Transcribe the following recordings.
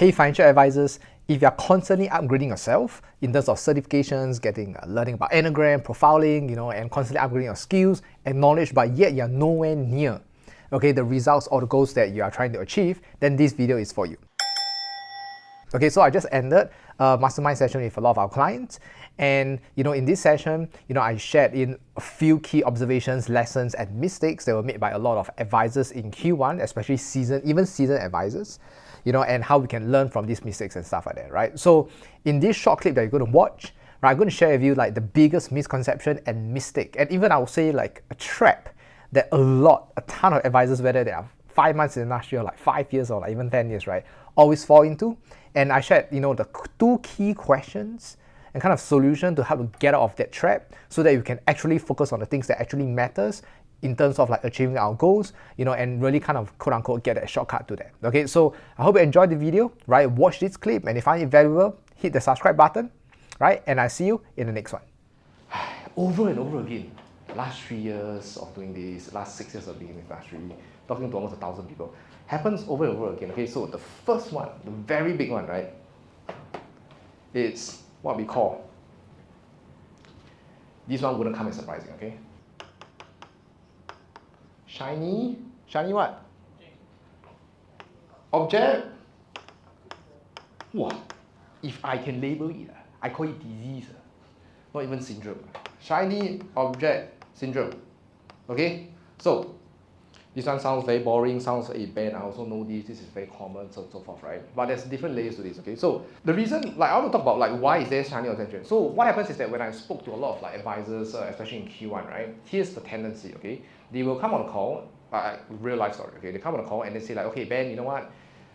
Hey financial advisors, if you're constantly upgrading yourself in terms of certifications, learning about Enneagram, profiling, and constantly upgrading your skills and knowledge, but yet you're nowhere near, the results or the goals that you are trying to achieve, then this video is for you. Okay, so I just ended a mastermind session with a lot of our clients, and in this session, I shared in a few key observations, lessons, and mistakes that were made by a lot of advisors in Q1, especially seasoned advisors, and how we can learn from these mistakes and stuff like that, right? So in this short clip that you're going to watch, right, I'm going to share with you like the biggest misconception and mistake, and even I would say like a trap that a ton of advisors, whether they are 5 months in the last year, like 5 years or like even 10 years, right, always fall into. And I shared, the 2 key questions and kind of solution to help to get out of that trap so that you can actually focus on the things that actually matters in terms of like achieving our goals, and really kind of quote unquote get that shortcut to that. Okay, so I hope you enjoyed the video, right? Watch this clip, and if you find it valuable, hit the subscribe button, right? And I see you in the next one. Over and over again, last 3 years of doing this, last 6 years of being in the industry, talking to almost 1,000 people, happens over and over again. Okay, so the first one, the very big one, right? It's what we call, this one wouldn't come as surprising, okay? Shiny what? Object? Wow, if I can label it, I call it disease, not even syndrome. Shiny object syndrome. Okay, so this one sounds very boring, sounds Ben, I also know this is very common, so forth, right? But there's different layers to this, okay? So the reason, like I want to talk about like why is there shiny object syndrome. So what happens is that when I spoke to a lot of like advisors, especially in Q1, right? Here's the tendency, okay? They will come on a call, real life story, okay? They come on a call and they say like, okay, Ben, you know what?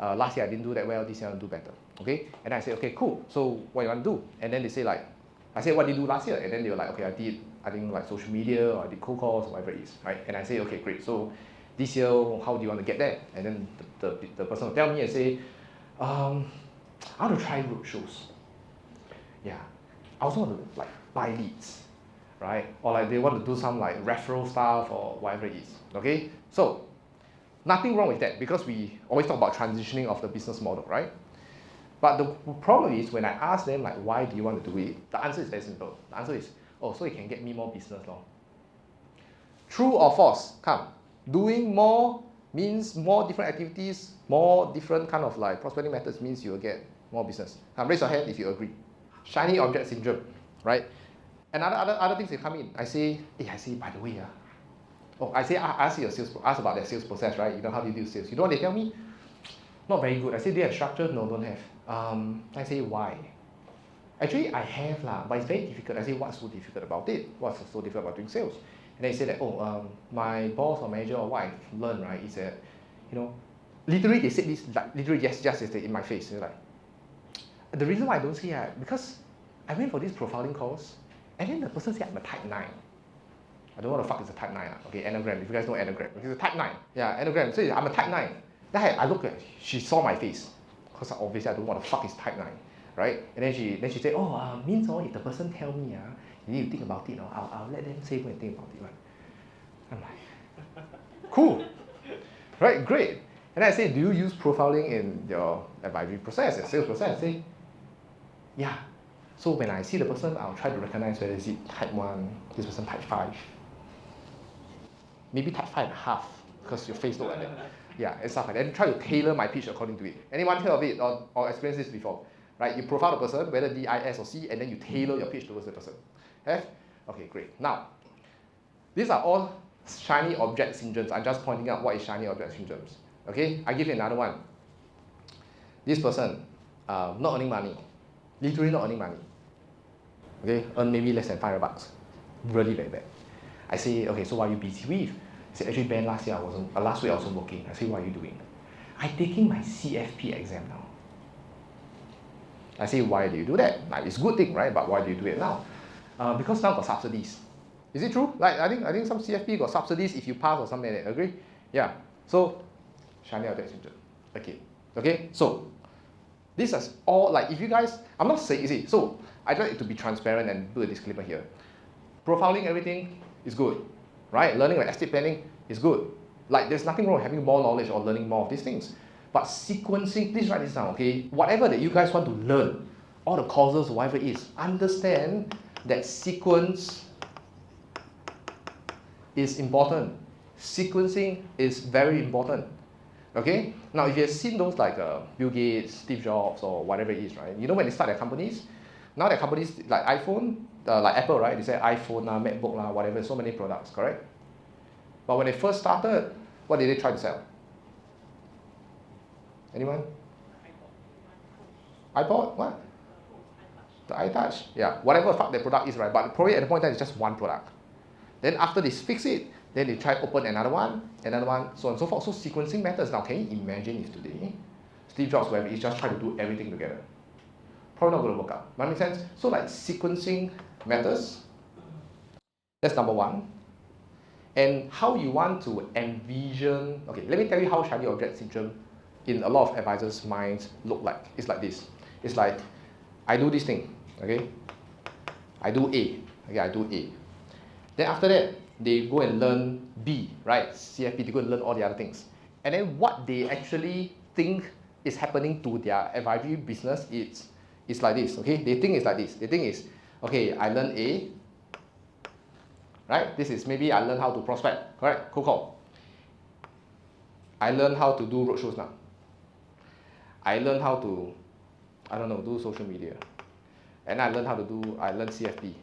Last year I didn't do that well, this year I'll do better, okay? And I say, okay, cool, so what do you want to do? And then they say like, I say, what did you do last year? And then they were like, okay, I think like social media, or I did cold calls, or whatever it is, right? And I say, okay, great, so this year, how do you want to get there? And then the person will tell me and say, I want to try road shows. Yeah, I also want to like buy leads, right? Or like they want to do some like referral stuff or whatever it is, okay? So nothing wrong with that because we always talk about transitioning of the business model, right? But the problem is when I ask them like, why do you want to do it? The answer is very simple. The answer is, oh, so it can get me more business, no? True or false? Come. Doing more means more different activities, more different kind of like prospecting methods means you'll get more business. Come, raise your hand if you agree. Shiny object syndrome, right? And other things that come in. I say, by the way, I ask about their sales process, right? You know how do you do sales? You know what they tell me? Not very good. I say, do you have structure? No, don't have. I say, why? Actually, I have lah, but it's very difficult. I say, what's so difficult about it? What's so difficult about doing sales? And they say that, my boss or manager or what I learned, right, is that, literally they said this, like, literally just yesterday in my face. They're like, the reason why I don't say that, because I went for this profiling course, and then the person said I'm a type 9. I don't know what the fuck is a type 9, okay, Enneagram, if you guys know Enneagram. It's a type 9, yeah, Enneagram, so I'm a type 9. Then I look at, she saw my face, because obviously I don't know what the fuck is type 9, right? And then she said, means if the person tell me, you need to think about it, I'll let them say when think about it. Right? I'm like, cool, right, great. And then I say, do you use profiling in your advisory process, your sales process? I say, yeah. So when I see the person, I'll try to recognize whether is it type 1, this person type 5. Maybe type 5.5, because your face look like that. Yeah, and stuff like that. And try to tailor my pitch according to it. Anyone heard of it or experienced this before? Right, you profile the person, whether D, I, S, or C, and then you tailor your pitch towards the person. Have? Okay, great. Now, these are all shiny object syndromes. I'm just pointing out what is shiny object syndromes. Okay, I give you another one. This person, not earning money. Literally not earning money. Okay, earn maybe less than $500. Really very bad. I say, okay, so what are you busy with? He said, actually, Ben, last week I wasn't working. I say, what are you doing? I'm taking my CFP exam now. I say, why do you do that? Like, it's a good thing, right? But why do you do it now? Because now got subsidies. Is it true? Like, I think some CFP got subsidies if you pass or something like that. Agree? Yeah. So, shiny object syndrome. Okay. So, this is all like if you guys. I'm not saying. See, so I'd like to be transparent and do a disclaimer here. Profiling everything is good, right? Learning like estate planning is good. Like, there's nothing wrong with having more knowledge or learning more of these things. But sequencing, please write this down, okay? Whatever that you guys want to learn, all the courses, whatever it is, understand that sequence is important. Sequencing is very important. Okay? Now, if you have seen those like Bill Gates, Steve Jobs, or whatever it is, right? You know when they start their companies? Now their companies like iPhone, like Apple, right? They say iPhone, MacBook, whatever, so many products, correct? But when they first started, what did they try to sell? Anyone? iPod? What? The iTouch? Yeah, whatever fuck their product is, right? But probably at the point in time, it's just one product. Then after they fix it, then they try to open another one, so on and so forth. So sequencing matters. Now, can you imagine if today, Steve Jobs, whoever, is just trying to do everything together? Probably not going to work out. That makes sense? So like sequencing matters. That's number one. And how you want to envision, okay, let me tell you how shiny object syndrome in a lot of advisors' minds look like. It's like this. It's like, I do this thing, okay? I do A, okay, I do A. Then after that, they go and learn B, right? CFP, they go and learn all the other things. And then what they actually think is happening to their advisory business is like this, okay? They think it's like this. They think is, okay, I learn A, right? This is maybe I learn how to prospect, correct? Cold call. I learn how to do roadshows now. I learn how to, I don't know, do social media. And I learn CFP.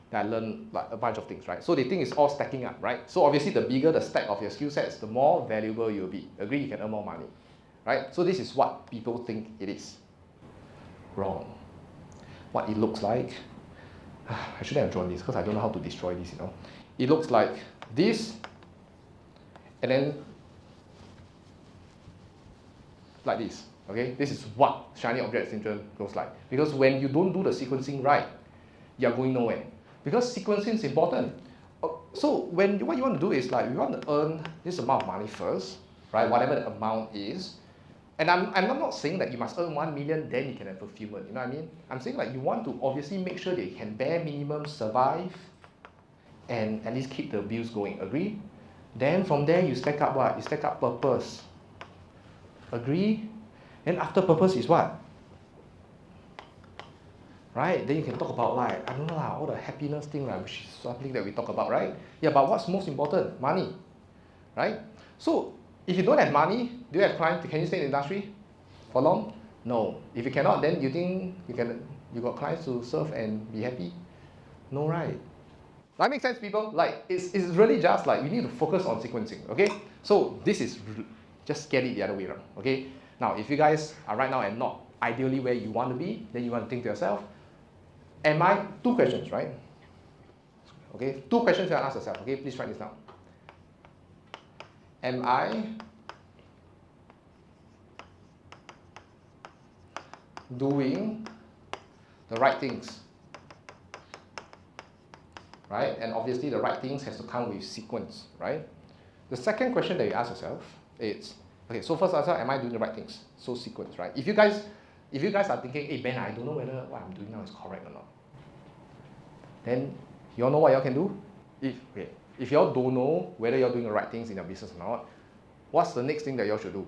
Then I learn like a bunch of things, right? So they think it's all stacking up, right? So obviously the bigger the stack of your skill sets, the more valuable you'll be. Agree, you can earn more money, right? So this is what people think it is. Wrong. What it looks like, I shouldn't have drawn this because I don't know how to destroy this, you know. It looks like this, and then like this, okay? This is what shiny object syndrome looks like. Because when you don't do the sequencing right, you're going nowhere. Because sequencing is important. So what you want to do is like, you want to earn this amount of money first, right? Whatever the amount is. And I'm not saying that you must earn 1 million, then you can have fulfillment, you know what I mean? I'm saying like you want to obviously make sure that you can bare minimum survive and at least keep the bills going, agree? Then from there you stack up what? You stack up purpose. Agree? Then after purpose is what? Right? Then you can talk about like, I don't know, all the happiness thing, right, which is something that we talk about, right? Yeah, but what's most important? Money, right? So if you don't have money, do you have clients? Can you stay in the industry for long? No. If you cannot, then you think you got clients to serve and be happy? No, right? That makes sense, people? Like, it's really just like, we need to focus on sequencing, okay? So this is, just get it the other way around, okay? Now, if you guys are right now and not ideally where you want to be, then you want to think to yourself, two questions, right? Okay, 2 questions you want to ask yourself, okay? Please write this down. Am I doing the right things? Right? And obviously the right things has to come with sequence, right? The second question that you ask yourself is, okay, so first answer, am I doing the right things? So sequence, right? If you guys are thinking, hey Ben, I don't know whether what I'm doing now is correct or not, then you all know what y'all can do? If y'all don't know whether you're doing the right things in your business or not, what's the next thing that y'all should do?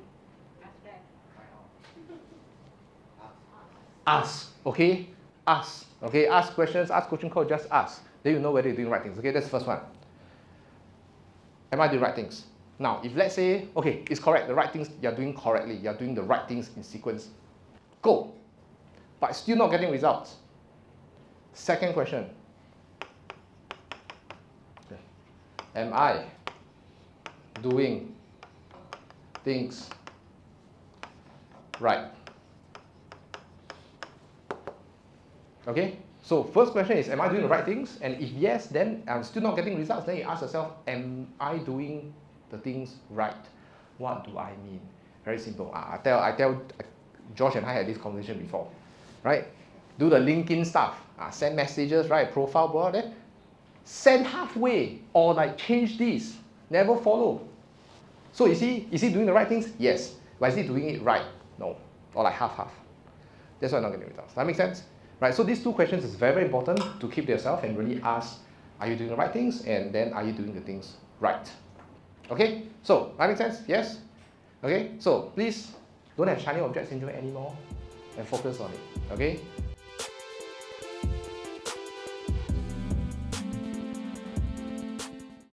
Ask, okay? Ask, okay? Ask questions, ask coaching call, just ask. Then you know whether you're doing the right things, okay? That's the first one. Am I doing the right things? Now, if let's say, okay, it's correct, the right things you're doing correctly, you're doing the right things in sequence, go. But still not getting results. Second question. Okay. Am I doing things right? Okay? So first question is, am I doing the right things? And if yes, then I'm still not getting results. Then you ask yourself, am I doing the things right? What do I mean? Very simple. I tell Josh and I had this conversation before, right? Do the LinkedIn stuff. Send messages, right? Profile, blah, then send halfway or like change this. Never follow. So is he doing the right things? Yes. But is he doing it right? No. Or like half-half. That's why I'm not getting results. That makes sense? Right, so these 2 questions is very, very important to keep to yourself and really ask, are you doing the right things? And then are you doing the things right? Okay, so that makes sense? Yes? Okay, so please Don't have shiny object syndrome anymore and focus on it. Okay?